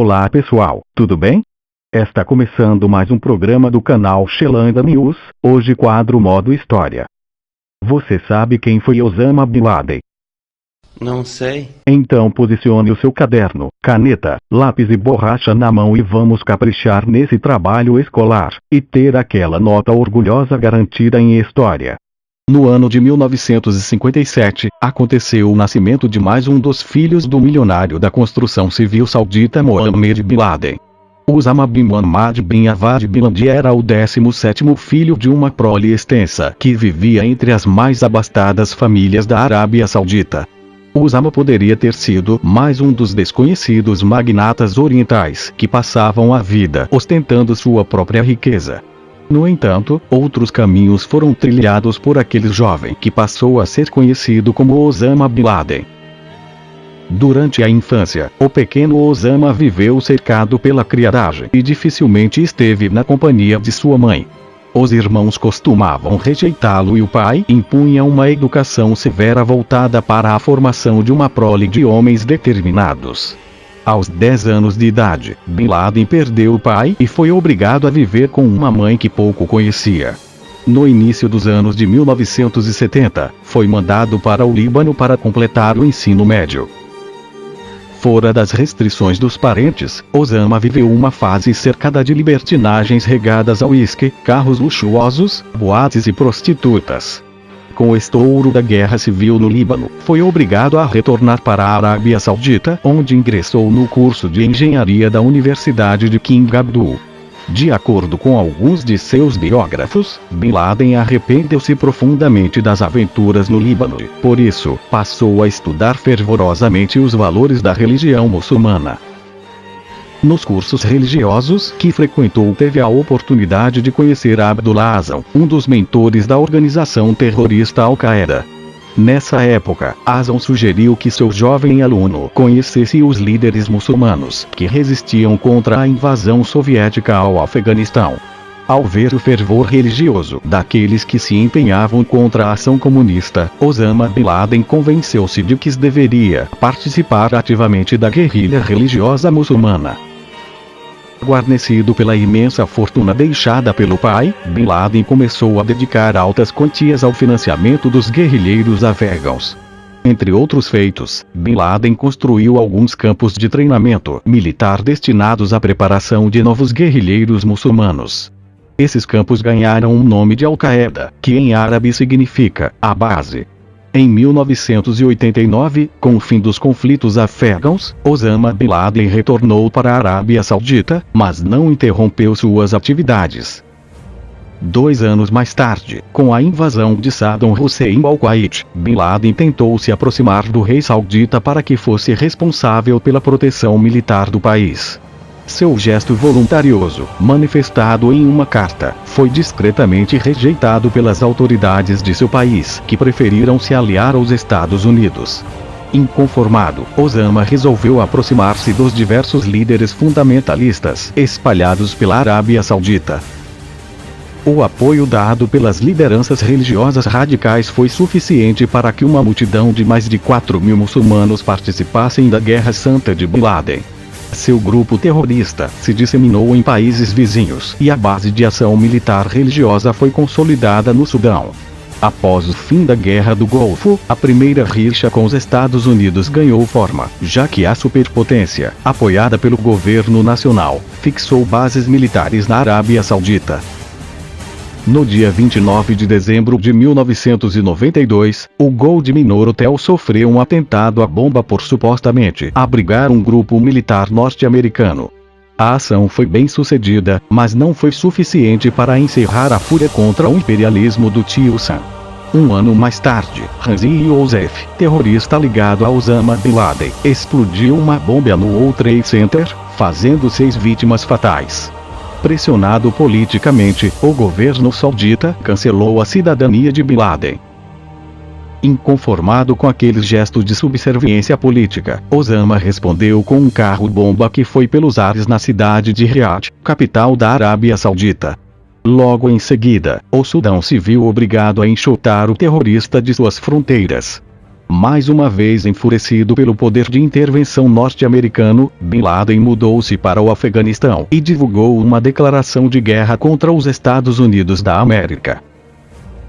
Olá pessoal, tudo bem? Está começando mais um programa do canal Shelanda News, hoje quadro Modo História. Você sabe quem foi Osama Bin Laden? Não sei. Então posicione o seu caderno, caneta, lápis e borracha na mão e vamos caprichar nesse trabalho escolar, e ter aquela nota orgulhosa garantida em História. No ano de 1957, aconteceu o nascimento de mais um dos filhos do milionário da construção civil saudita Mohammed Bin Laden. Osama bin Muhammad bin Avad bin Laden era o 17º filho de uma prole extensa que vivia entre as mais abastadas famílias da Arábia Saudita. Osama poderia ter sido mais um dos desconhecidos magnatas orientais que passavam a vida ostentando sua própria riqueza. No entanto, outros caminhos foram trilhados por aquele jovem que passou a ser conhecido como Osama Bin Laden. Durante a infância, o pequeno Osama viveu cercado pela criadagem e dificilmente esteve na companhia de sua mãe. Os irmãos costumavam rejeitá-lo e o pai impunha uma educação severa voltada para a formação de uma prole de homens determinados. Aos 10 anos de idade, Bin Laden perdeu o pai e foi obrigado a viver com uma mãe que pouco conhecia. No início dos anos de 1970, foi mandado para o Líbano para completar o ensino médio. Fora das restrições dos parentes, Osama viveu uma fase cercada de libertinagens regadas a uísque, carros luxuosos, boates e prostitutas. Com o estouro da guerra civil no Líbano, foi obrigado a retornar para a Arábia Saudita, onde ingressou no curso de engenharia da Universidade de King Abdul. De acordo com alguns de seus biógrafos, Bin Laden arrependeu-se profundamente das aventuras no Líbano, por isso, passou a estudar fervorosamente os valores da religião muçulmana. Nos cursos religiosos que frequentou, teve a oportunidade de conhecer Abdullah Azzam, um dos mentores da organização terrorista Al-Qaeda. Nessa época, Azzam sugeriu que seu jovem aluno conhecesse os líderes muçulmanos que resistiam contra a invasão soviética ao Afeganistão. Ao ver o fervor religioso daqueles que se empenhavam contra a ação comunista, Osama Bin Laden convenceu-se de que deveria participar ativamente da guerrilha religiosa muçulmana. Guarnecido pela imensa fortuna deixada pelo pai, Bin Laden começou a dedicar altas quantias ao financiamento dos guerrilheiros afegãos. Entre outros feitos, Bin Laden construiu alguns campos de treinamento militar destinados à preparação de novos guerrilheiros muçulmanos. Esses campos ganharam o nome de Al-Qaeda, que em árabe significa a base. Em 1989, com o fim dos conflitos afegãos, Osama Bin Laden retornou para a Arábia Saudita, mas não interrompeu suas atividades. 2 anos mais tarde, com a invasão de Saddam Hussein ao Kuwait, Bin Laden tentou se aproximar do rei saudita para que fosse responsável pela proteção militar do país. Seu gesto voluntarioso, manifestado em uma carta, foi discretamente rejeitado pelas autoridades de seu país, que preferiram se aliar aos Estados Unidos. Inconformado, Osama resolveu aproximar-se dos diversos líderes fundamentalistas espalhados pela Arábia Saudita. O apoio dado pelas lideranças religiosas radicais foi suficiente para que uma multidão de mais de 4.000 muçulmanos participassem da Guerra Santa de Bin Laden. Seu grupo terrorista se disseminou em países vizinhos e a base de ação militar religiosa foi consolidada no Sudão. Após o fim da Guerra do Golfo, a primeira rixa com os Estados Unidos ganhou forma, já que a superpotência, apoiada pelo governo nacional, fixou bases militares na Arábia Saudita. No dia 29 de dezembro de 1992, o Gold Minor Hotel sofreu um atentado à bomba por supostamente abrigar um grupo militar norte-americano. A ação foi bem sucedida, mas não foi suficiente para encerrar a fúria contra o imperialismo do tio Sam. Um ano mais tarde, Razi Youssef, terrorista ligado a Osama Bin Laden, explodiu uma bomba no World Trade Center, fazendo 6 vítimas fatais. Pressionado politicamente, o governo saudita cancelou a cidadania de Bin Laden. Inconformado com aquele gesto de subserviência política, Osama respondeu com um carro-bomba que foi pelos ares na cidade de Riad, capital da Arábia Saudita. Logo em seguida, o Sudão se viu obrigado a enxotar o terrorista de suas fronteiras. Mais uma vez enfurecido pelo poder de intervenção norte-americano, Bin Laden mudou-se para o Afeganistão e divulgou uma declaração de guerra contra os Estados Unidos da América.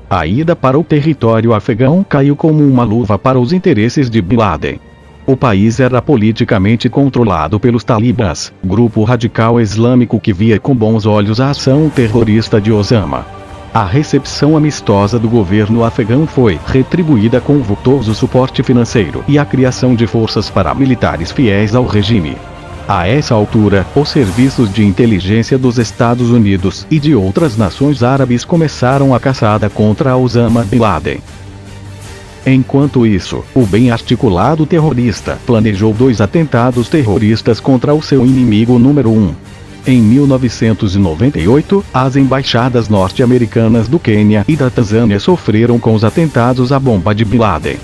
A ida para o território afegão caiu como uma luva para os interesses de Bin Laden. O país era politicamente controlado pelos talibãs, grupo radical islâmico que via com bons olhos a ação terrorista de Osama. A recepção amistosa do governo afegão foi retribuída com vultoso suporte financeiro e a criação de forças paramilitares fiéis ao regime. A essa altura, os serviços de inteligência dos Estados Unidos e de outras nações árabes começaram a caçada contra Osama Bin Laden. Enquanto isso, o bem articulado terrorista planejou 2 atentados terroristas contra o seu inimigo número 1. Em 1998, as embaixadas norte-americanas do Quênia e da Tanzânia sofreram com os atentados à bomba de Bin Laden.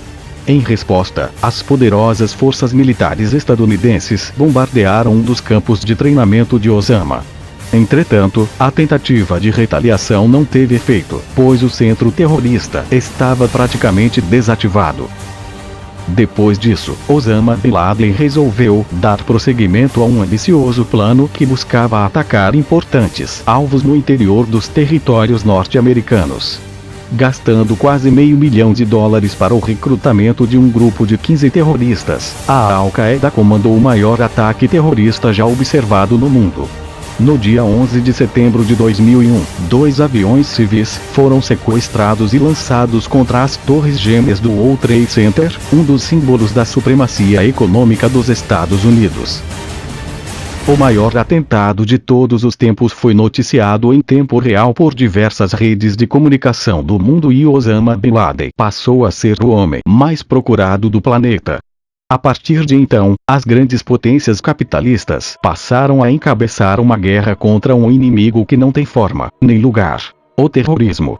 Em resposta, as poderosas forças militares estadunidenses bombardearam um dos campos de treinamento de Osama. Entretanto, a tentativa de retaliação não teve efeito, pois o centro terrorista estava praticamente desativado. Depois disso, Osama Bin Laden resolveu dar prosseguimento a um ambicioso plano que buscava atacar importantes alvos no interior dos territórios norte-americanos. Gastando quase $500 milhão para o recrutamento de um grupo de 15 terroristas, a Al-Qaeda comandou o maior ataque terrorista já observado no mundo. No dia 11 de setembro de 2001, 2 aviões civis foram sequestrados e lançados contra as Torres Gêmeas do World Trade Center, um dos símbolos da supremacia econômica dos Estados Unidos. O maior atentado de todos os tempos foi noticiado em tempo real por diversas redes de comunicação do mundo e Osama Bin Laden passou a ser o homem mais procurado do planeta. A partir de então, as grandes potências capitalistas passaram a encabeçar uma guerra contra um inimigo que não tem forma, nem lugar: o terrorismo.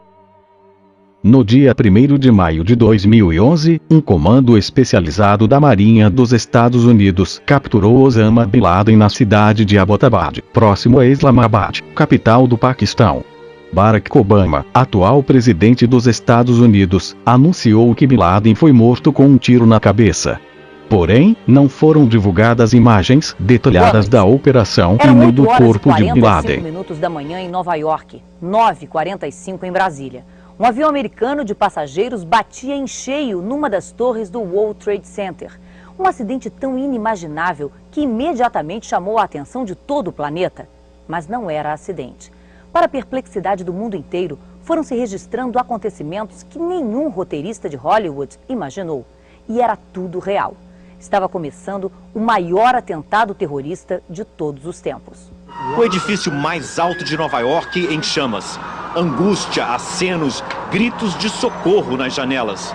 No dia 1º de maio de 2011, um comando especializado da Marinha dos Estados Unidos capturou Osama Bin Laden na cidade de Abbottabad, próximo a Islamabad, capital do Paquistão. Barack Obama, atual presidente dos Estados Unidos, anunciou que Bin Laden foi morto com um tiro na cabeça. Porém, não foram divulgadas imagens detalhadas da operação e nem do corpo de Bin Laden. 9h45 da manhã em Nova York, 9h45 em Brasília. Um avião americano de passageiros batia em cheio numa das torres do World Trade Center. Um acidente tão inimaginável que imediatamente chamou a atenção de todo o planeta. Mas não era acidente. Para a perplexidade do mundo inteiro, foram se registrando acontecimentos que nenhum roteirista de Hollywood imaginou. E era tudo real. Estava começando o maior atentado terrorista de todos os tempos. O edifício mais alto de Nova York em chamas. Angústia, acenos, gritos de socorro nas janelas.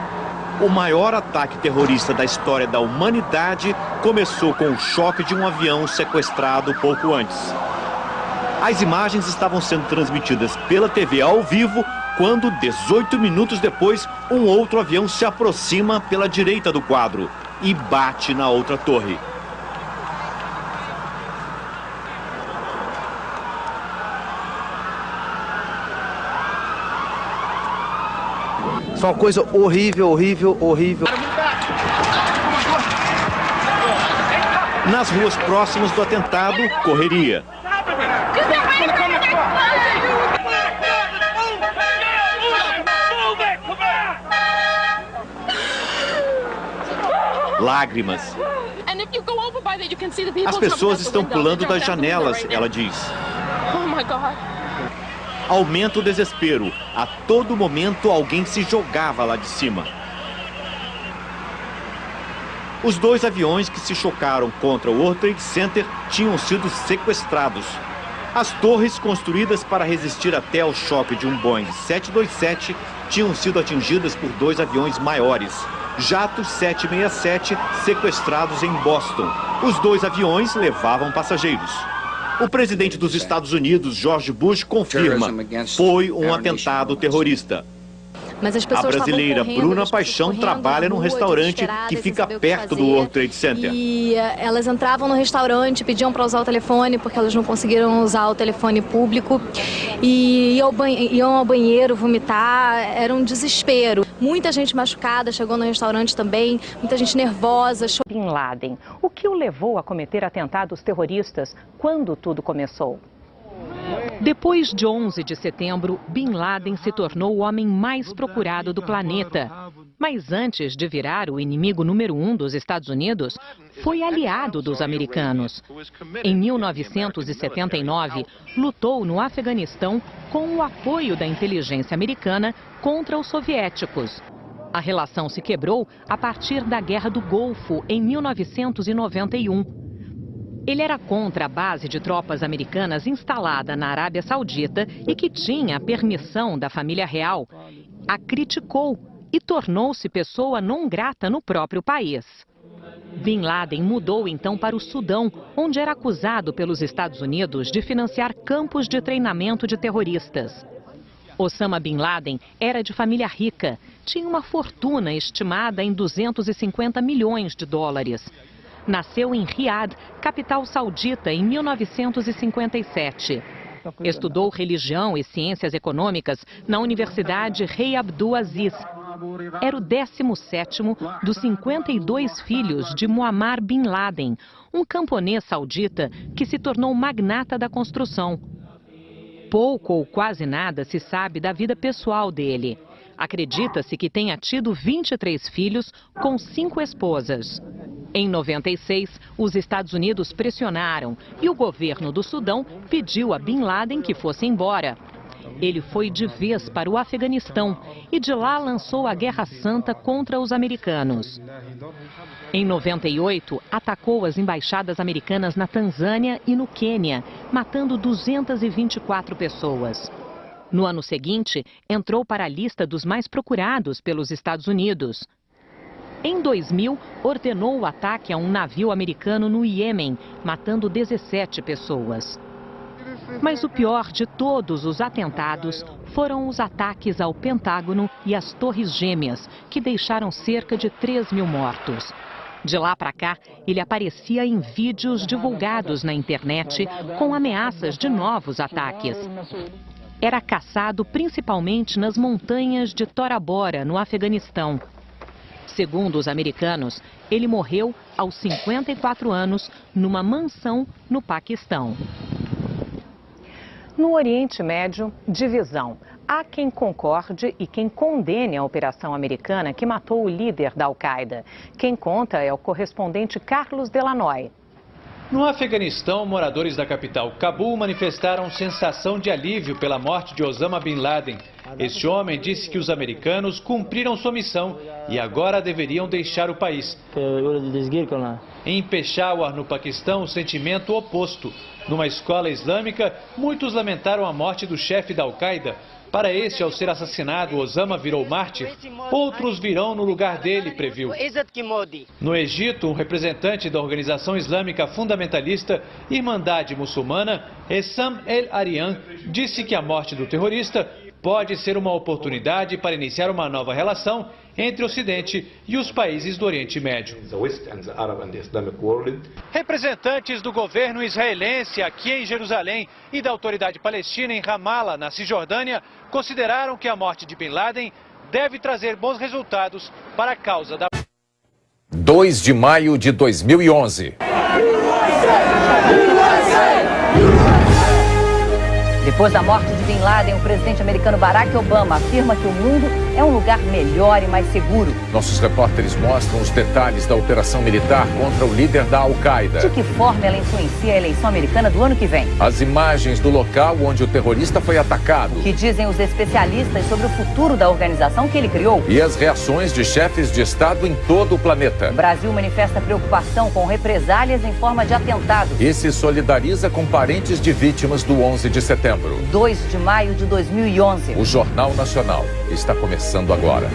O maior ataque terrorista da história da humanidade começou com o choque de um avião sequestrado pouco antes. As imagens estavam sendo transmitidas pela TV ao vivo quando, 18 minutos depois, um outro avião se aproxima pela direita do quadro e bate na outra torre. Isso é uma coisa horrível, horrível, horrível. Nas ruas próximas do atentado, correria. Lágrimas. As pessoas estão pulando das janelas, ela diz. Aumenta o desespero. A todo momento alguém se jogava lá de cima. Os 2 aviões que se chocaram contra o World Trade Center tinham sido sequestrados. As torres construídas para resistir até ao choque de um Boeing 727 tinham sido atingidas por 2 aviões maiores. Jatos 767 sequestrados em Boston. Os 2 aviões levavam passageiros. O presidente dos Estados Unidos, George Bush, confirma: foi um atentado terrorista. Mas as A pessoas brasileira Bruna Paixão trabalha num restaurante que fica perto do World Trade Center. E elas entravam no restaurante, pediam para usar o telefone porque elas não conseguiram usar o telefone público. E iam ao banheiro vomitar, era um desespero. Muita gente machucada chegou no restaurante também, muita gente nervosa. Bin Laden, o que o levou a cometer atentados terroristas? Quando tudo começou? Depois de 11 de setembro, Bin Laden se tornou o homem mais procurado do planeta. Mas antes de virar o inimigo número 1 dos Estados Unidos, foi aliado dos americanos. Em 1979, lutou no Afeganistão com o apoio da inteligência americana contra os soviéticos. A relação se quebrou a partir da Guerra do Golfo, em 1991. Ele era contra a base de tropas americanas instalada na Arábia Saudita e que tinha a permissão da família real. A criticou e tornou-se pessoa não grata no próprio país. Bin Laden mudou então para o Sudão, onde era acusado pelos Estados Unidos de financiar campos de treinamento de terroristas. Osama Bin Laden era de família rica, tinha uma fortuna estimada em 250 milhões de dólares. Nasceu em Riad, capital saudita, em 1957. Estudou religião e ciências econômicas na Universidade Rei Abdul Aziz. Era o 17º dos 52 filhos de Muammar Bin Laden, um camponês saudita que se tornou magnata da construção. Pouco ou quase nada se sabe da vida pessoal dele. Acredita-se que tenha tido 23 filhos com 5 esposas. Em 96, os Estados Unidos pressionaram e o governo do Sudão pediu a Bin Laden que fosse embora. Ele foi de vez para o Afeganistão e de lá lançou a Guerra Santa contra os americanos. Em 98, atacou as embaixadas americanas na Tanzânia e no Quênia, matando 224 pessoas. No ano seguinte, entrou para a lista dos mais procurados pelos Estados Unidos. Em 2000, ordenou o ataque a um navio americano no Iêmen, matando 17 pessoas. Mas o pior de todos os atentados foram os ataques ao Pentágono e às Torres Gêmeas, que deixaram cerca de 3 mil mortos. De lá para cá, ele aparecia em vídeos divulgados na internet com ameaças de novos ataques. Era caçado principalmente nas montanhas de Tora Bora, no Afeganistão. Segundo os americanos, ele morreu aos 54 anos numa mansão no Paquistão. No Oriente Médio, divisão. Há quem concorde e quem condene a operação americana que matou o líder da Al-Qaeda. Quem conta é o correspondente Carlos Delanoy. No Afeganistão, moradores da capital Cabul manifestaram sensação de alívio pela morte de Osama Bin Laden. Este homem disse que os americanos cumpriram sua missão e agora deveriam deixar o país. Em Peshawar, no Paquistão, o sentimento oposto. Numa escola islâmica, muitos lamentaram a morte do chefe da Al-Qaeda. Para este, ao ser assassinado, Osama virou mártir. Outros virão no lugar dele, previu. No Egito, um representante da organização islâmica fundamentalista Irmandade Muçulmana, Essam El-Arian, disse que a morte do terrorista pode ser uma oportunidade para iniciar uma nova relação entre o Ocidente e os países do Oriente Médio. Representantes do governo israelense aqui em Jerusalém e da autoridade palestina em Ramallah, na Cisjordânia, consideraram que a morte de Bin Laden deve trazer bons resultados para a causa da... 2 de maio de 2011. Depois da morte de Bin Laden, o presidente americano Barack Obama afirma que o mundo é um lugar melhor e mais seguro. Nossos repórteres mostram os detalhes da operação militar contra o líder da Al-Qaeda. De que forma ela influencia a eleição americana do ano que vem? As imagens do local onde o terrorista foi atacado. O que dizem os especialistas sobre o futuro da organização que ele criou? E as reações de chefes de Estado em todo o planeta. O Brasil manifesta preocupação com represálias em forma de atentado. E se solidariza com parentes de vítimas do 11 de setembro. 2 de maio de 2011. O Jornal Nacional está começando agora.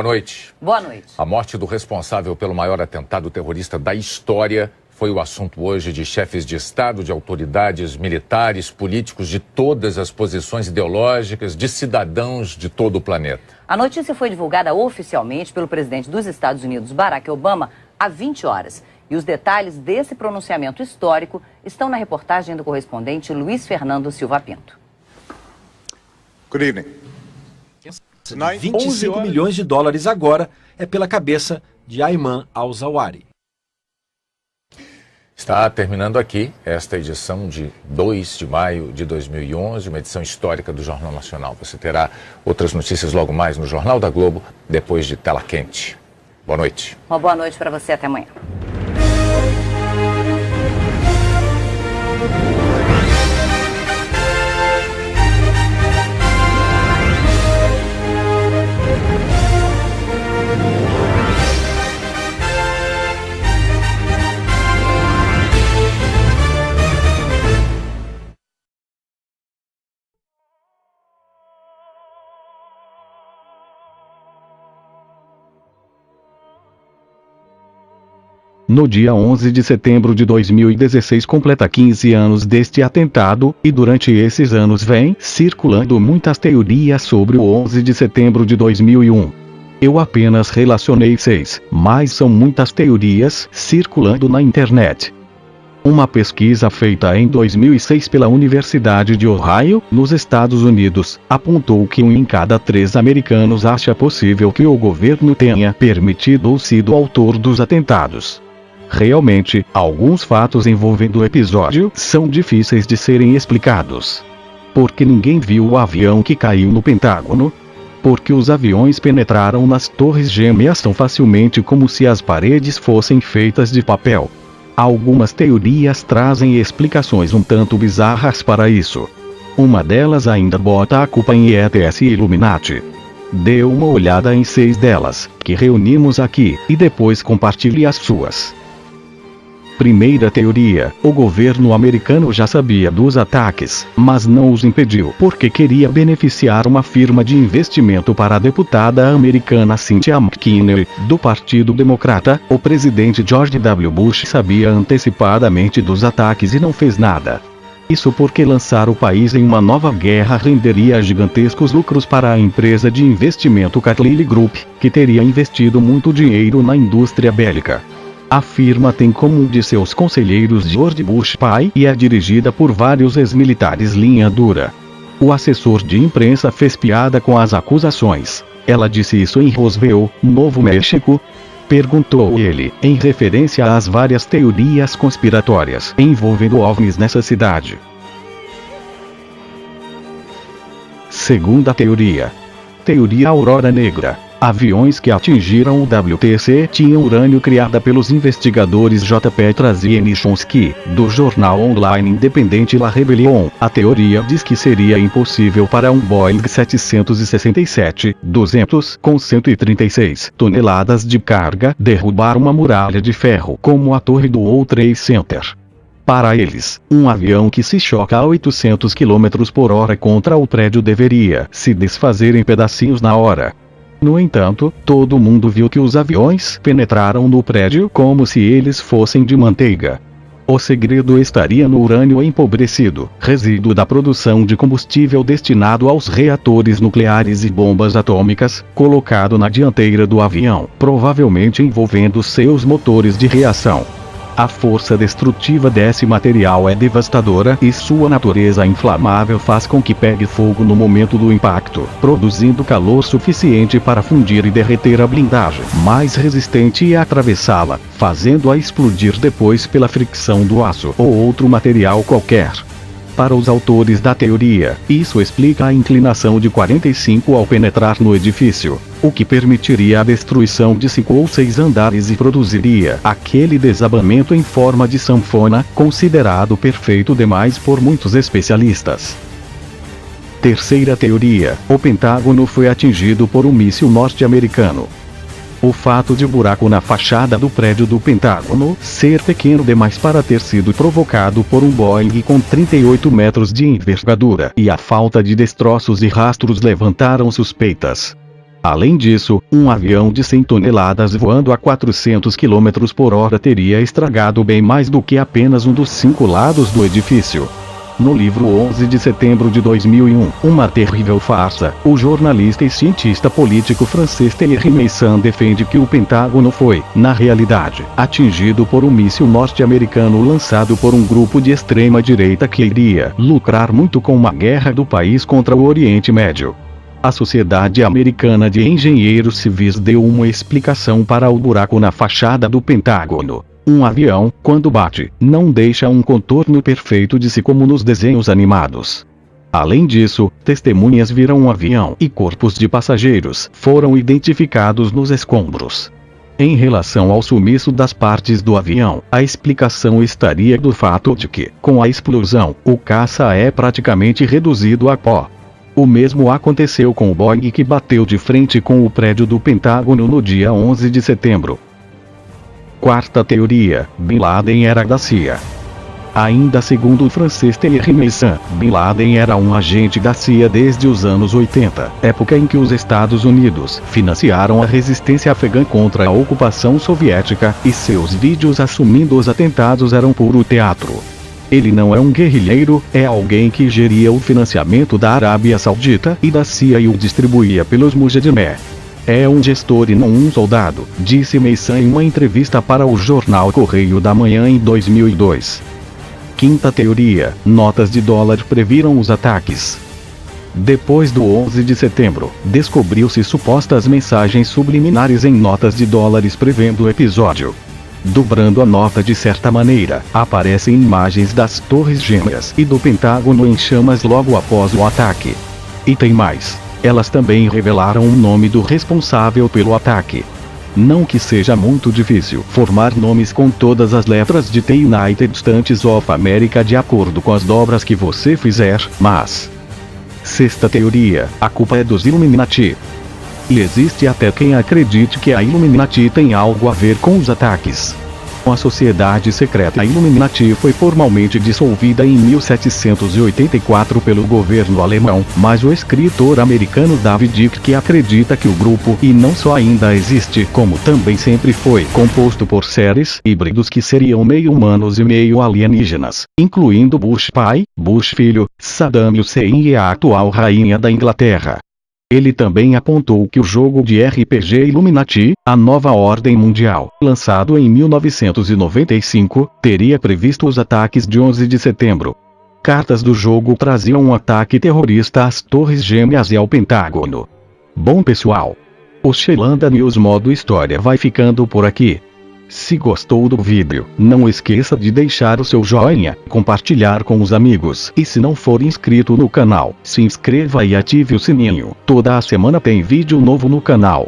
boa noite. Boa noite. A morte do responsável pelo maior atentado terrorista da história foi o assunto hoje de chefes de Estado, de autoridades militares, políticos de todas as posições ideológicas, de cidadãos de todo o planeta. A notícia foi divulgada oficialmente pelo presidente dos Estados Unidos, Barack Obama, há 20 horas. E os detalhes desse pronunciamento histórico estão na reportagem do correspondente Luiz Fernando Silva Pinto. Good evening. 25 milhões de dólares agora é pela cabeça de Ayman al-Zawahiri. Está terminando aqui esta edição de 2 de maio de 2011, uma edição histórica do Jornal Nacional. Você terá outras notícias logo mais no Jornal da Globo, depois de Tela Quente. Boa noite. Uma boa noite para você, até amanhã. No dia 11 de setembro de 2016 completa 15 anos deste atentado, e durante esses anos vem circulando muitas teorias sobre o 11 de setembro de 2001. Eu apenas relacionei 6, mas são muitas teorias circulando na internet. Uma pesquisa feita em 2006 pela Universidade de Ohio, nos Estados Unidos, apontou que 1 em cada 3 americanos acha possível que o governo tenha permitido ou sido autor dos atentados. Realmente, alguns fatos envolvendo o episódio são difíceis de serem explicados. Porque ninguém viu o avião que caiu no Pentágono? Porque os aviões penetraram nas torres gêmeas tão facilmente como se as paredes fossem feitas de papel. Algumas teorias trazem explicações um tanto bizarras para isso. Uma delas ainda bota a culpa em ETS e Illuminati. Dê uma olhada em 6 delas, que reunimos aqui, e depois compartilhe as suas. Primeira teoria: o governo americano já sabia dos ataques, mas não os impediu porque queria beneficiar uma firma de investimento para a deputada americana Cynthia McKinney, do Partido Democrata. O presidente George W. Bush sabia antecipadamente dos ataques e não fez nada. Isso porque lançar o país em uma nova guerra renderia gigantescos lucros para a empresa de investimento Carlyle Group, que teria investido muito dinheiro na indústria bélica. A firma tem como um de seus conselheiros George Bush pai e é dirigida por vários ex-militares linha dura. O assessor de imprensa fez piada com as acusações. Ela disse isso em Roswell, Novo México? Perguntou ele, em referência às várias teorias conspiratórias envolvendo OVNIs nessa cidade. Segunda teoria. Teoria Aurora Negra. Aviões que atingiram o WTC tinham urânio criada pelos investigadores J.P. Trazi e Nichonsky, do jornal online independente La Rebellion. A teoria diz que seria impossível para um Boeing 767-200 com 136 toneladas de carga derrubar uma muralha de ferro como a torre do World Trade Center. Para eles, um avião que se choca a 800 km por hora contra o prédio deveria se desfazer em pedacinhos na hora. No entanto, todo mundo viu que os aviões penetraram no prédio como se eles fossem de manteiga. O segredo estaria no urânio empobrecido, resíduo da produção de combustível destinado aos reatores nucleares e bombas atômicas, colocado na dianteira do avião, provavelmente envolvendo seus motores de reação. A força destrutiva desse material é devastadora e sua natureza inflamável faz com que pegue fogo no momento do impacto, produzindo calor suficiente para fundir e derreter a blindagem, mais resistente e atravessá-la, fazendo-a explodir depois pela fricção do aço ou outro material qualquer. Para os autores da teoria, isso explica a inclinação de 45 ao penetrar no edifício, o que permitiria a destruição de 5 ou 6 andares e produziria aquele desabamento em forma de sanfona, considerado perfeito demais por muitos especialistas. Terceira teoria: o Pentágono foi atingido por um míssil norte-americano. O fato de o buraco na fachada do prédio do Pentágono ser pequeno demais para ter sido provocado por um Boeing com 38 metros de envergadura e a falta de destroços e rastros levantaram suspeitas. Além disso, um avião de 100 toneladas voando a 400 km por hora teria estragado bem mais do que apenas um dos 5 lados do edifício. No livro 11 de setembro de 2001, Uma Terrível Farsa, o jornalista e cientista político francês Thierry Meyssan defende que o Pentágono foi, na realidade, atingido por um míssil norte-americano lançado por um grupo de extrema-direita que iria lucrar muito com uma guerra do país contra o Oriente Médio. A Sociedade Americana de Engenheiros Civis deu uma explicação para o buraco na fachada do Pentágono. Um avião, quando bate, não deixa um contorno perfeito de si como nos desenhos animados. Além disso, testemunhas viram um avião e corpos de passageiros foram identificados nos escombros. Em relação ao sumiço das partes do avião, a explicação estaria do fato de que, com a explosão, o caça é praticamente reduzido a pó. O mesmo aconteceu com o Boeing que bateu de frente com o prédio do Pentágono no dia 11 de setembro. Quarta teoria: Bin Laden era da CIA. Ainda segundo o francês Thierry Meyssan, Bin Laden era um agente da CIA desde os anos 80, época em que os Estados Unidos financiaram a resistência afegã contra a ocupação soviética, e seus vídeos assumindo os atentados eram puro teatro. Ele não é um guerrilheiro, é alguém que geria o financiamento da Arábia Saudita e da CIA e o distribuía pelos mujahideen. É um gestor e não um soldado, disse Meyssan em uma entrevista para o jornal Correio da Manhã em 2002. Quinta teoria: notas de dólar previram os ataques. Depois do 11 de setembro, descobriu-se supostas mensagens subliminares em notas de dólares prevendo o episódio. Dobrando a nota de certa maneira, aparecem imagens das Torres Gêmeas e do Pentágono em chamas logo após o ataque. E tem mais. Elas também revelaram o nome do responsável pelo ataque. Não que seja muito difícil formar nomes com todas as letras de The United States of America de acordo com as dobras que você fizer, mas... Sexta teoria: a culpa é dos Illuminati. E existe até quem acredite que a Illuminati tem algo a ver com os ataques. A sociedade secreta Illuminati foi formalmente dissolvida em 1784 pelo governo alemão, mas o escritor americano David Icke acredita que o grupo, e não só ainda existe, como também sempre foi, composto por seres híbridos que seriam meio humanos e meio alienígenas, incluindo Bush pai, Bush filho, Saddam Hussein e a atual rainha da Inglaterra. Ele também apontou que o jogo de RPG Illuminati, a Nova Ordem Mundial, lançado em 1995, teria previsto os ataques de 11 de setembro. Cartas do jogo traziam um ataque terrorista às Torres Gêmeas e ao Pentágono. Bom pessoal, o Xelanda News Modo História vai ficando por aqui. Se gostou do vídeo, não esqueça de deixar o seu joinha, compartilhar com os amigos e se não for inscrito no canal, se inscreva e ative o sininho. Toda a semana tem vídeo novo no canal.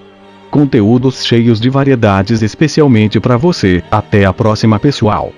Conteúdos cheios de variedades especialmente para você. Até a próxima pessoal.